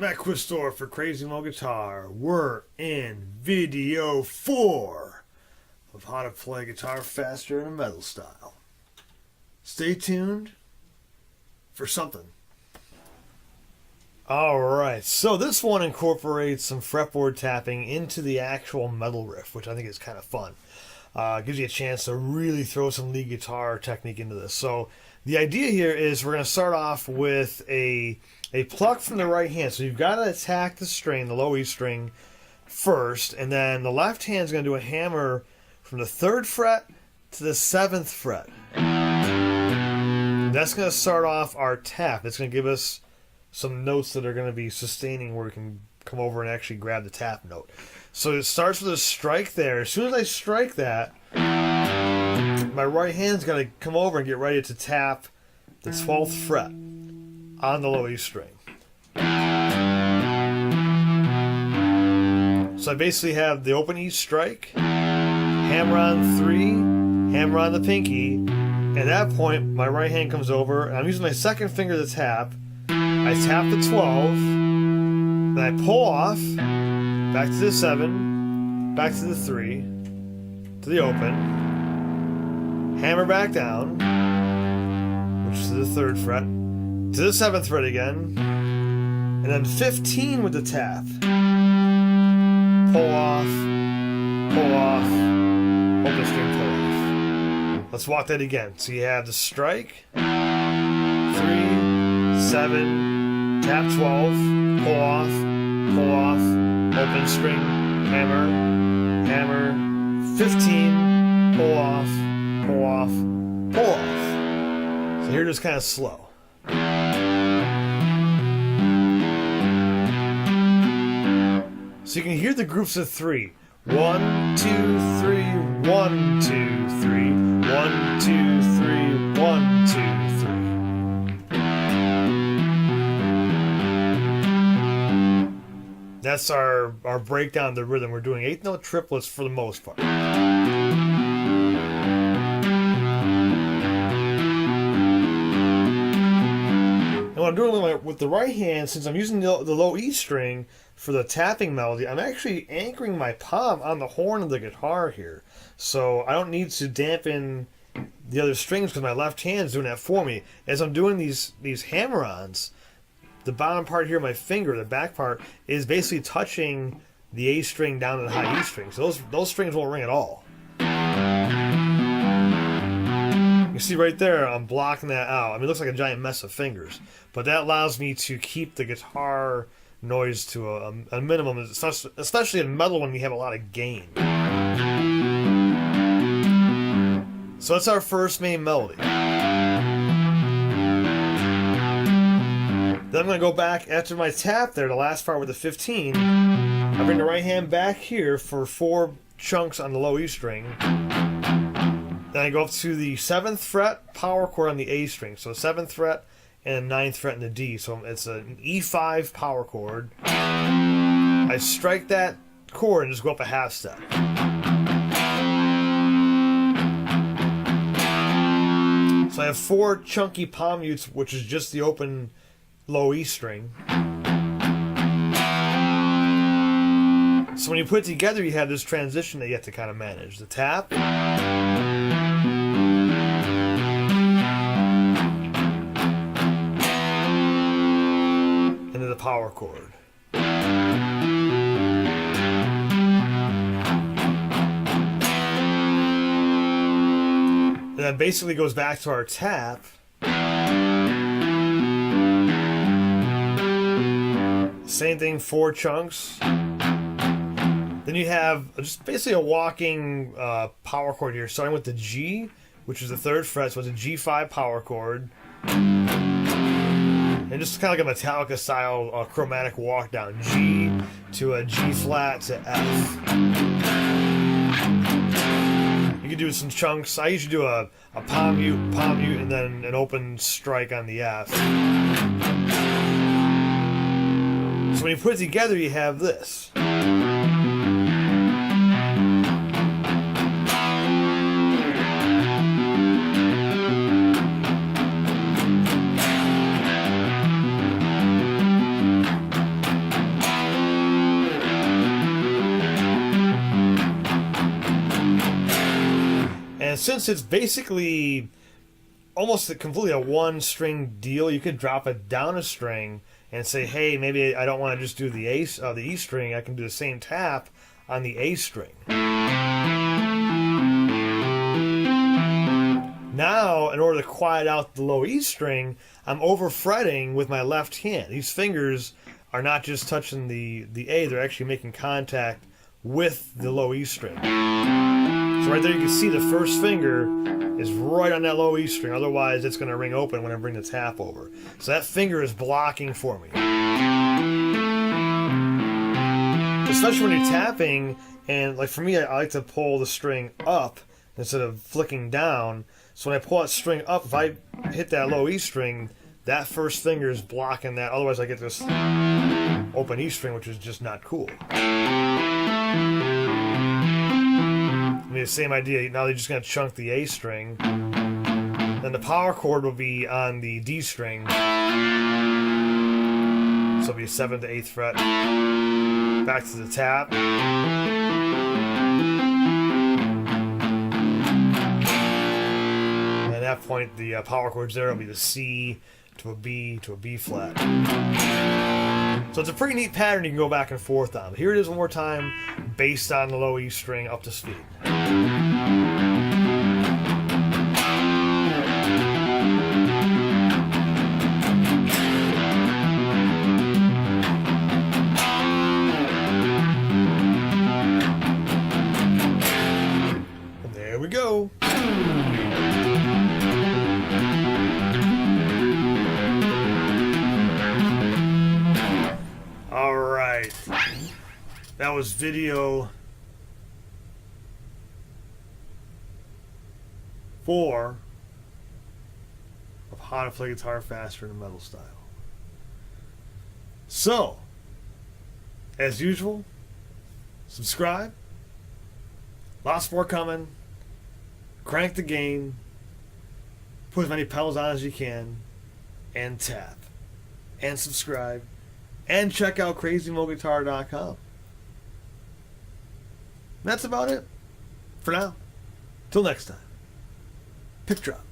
Matt Quistor for Crazy Mo Guitar. We're in video 4 of how to play guitar faster in a metal style. Stay tuned for something. Alright, so this one incorporates some fretboard tapping into the actual metal riff, which I think is kind of fun. Gives you a chance to really throw some lead guitar technique into this. So the idea here is we're going to start off with a pluck from the right hand. So you've got to attack the string, the low E string, first, and then the left hand is going to do a hammer from the 3rd fret to the 7th fret. That's going to start off our tap. It's going to give us some notes that are going to be sustaining where we can come over and actually grab the tap note. So it starts with a strike there. As soon as I strike that, my right hand's going to come over and get ready to tap the 12th fret on the low E string. So I basically have the open E strike, hammer on 3, hammer on the pinky. At that point, my right hand comes over, and I'm using my second finger to tap. I tap the 12, then I pull off, back to the 7, back to the 3, to the open, hammer back down, which is to the 3rd fret, to the 7th fret again, and then 15 with the tap. Pull off, open string, pull off. Let's walk that again. So you have the strike, 3, 7, tap 12, pull off, open string, hammer, 15, pull off. So here it is kind of slow. So you can hear the groups of 3. 1, 2, 3, 1, 2, 3, 1, 2, 3, 1, 2, 3. That's our breakdown of the rhythm. We're doing 8th note triplets for the most part. And what I'm doing with the right hand, since I'm using the low E string for the tapping melody, I'm actually anchoring my palm on the horn of the guitar here. So I don't need to dampen the other strings because my left hand's doing that for me. As I'm doing these hammer-ons, the bottom part here of my finger, the back part, is basically touching the A string down to the high E string. So those strings won't ring at all. You see right there, I'm blocking that out. I mean, it looks like a giant mess of fingers. But that allows me to keep the guitar noise to a minimum, especially in metal when you have a lot of gain. So that's our first main melody. Then I'm going to go back after my tap there, the last part with the 15. I bring the right hand back here for 4 chunks on the low E string. Then I go up to the 7th fret power chord on the A string. So 7th fret and 9th fret in the D. So it's an E5 power chord. I strike that chord and just go up a half step. So I have 4 chunky palm mutes, which is just the open low E string. So when you put it together, you have this transition that you have to kind of manage. The tap, and then the power chord. And that basically goes back to our tap. Same thing, 4 chunks. Then you have just basically a walking power chord here, starting with the G, which is the 3rd fret, so it's a G5 power chord. And just kind of like a Metallica style chromatic walk down. G to a G flat to F. You can do some chunks. I usually do a palm mute, and then an open strike on the F. So when you put it together, you have this. since it's basically almost completely a one string deal, you could drop it down a string and say, hey, maybe I don't want to just do the E string. I can do the same tap on the A string. Now, in order to quiet out the low E string, I'm over fretting with my left hand. These fingers are not just touching the A, they're actually making contact with the low E string. So right there you can see the first finger is right on that low E string, otherwise it's going to ring open when I bring the tap over. So that finger is blocking for me. Especially when you're tapping, and like for me, I like to pull the string up instead of flicking down. So when I pull that string up, if I hit that low E string, that first finger is blocking that. Otherwise, I get this open E string, which is just not cool. I mean, the same idea. Now they're just going to chunk the A string. Then the power chord will be on the D string. So it'll be 7th to 8th fret. Back to the tap. At that point, the power chords there will be the C to a B to a B flat. So it's a pretty neat pattern you can go back and forth on. But here it is one more time, based on the low E string up to speed. And there we go. That was video 4 of how to play guitar faster in a metal style. So, as usual, subscribe. Lots more coming. Crank the gain. Put as many pedals on as you can. And tap. And subscribe. And check out crazymoguitar.com. That's about it for now. Till next time. Pick drop.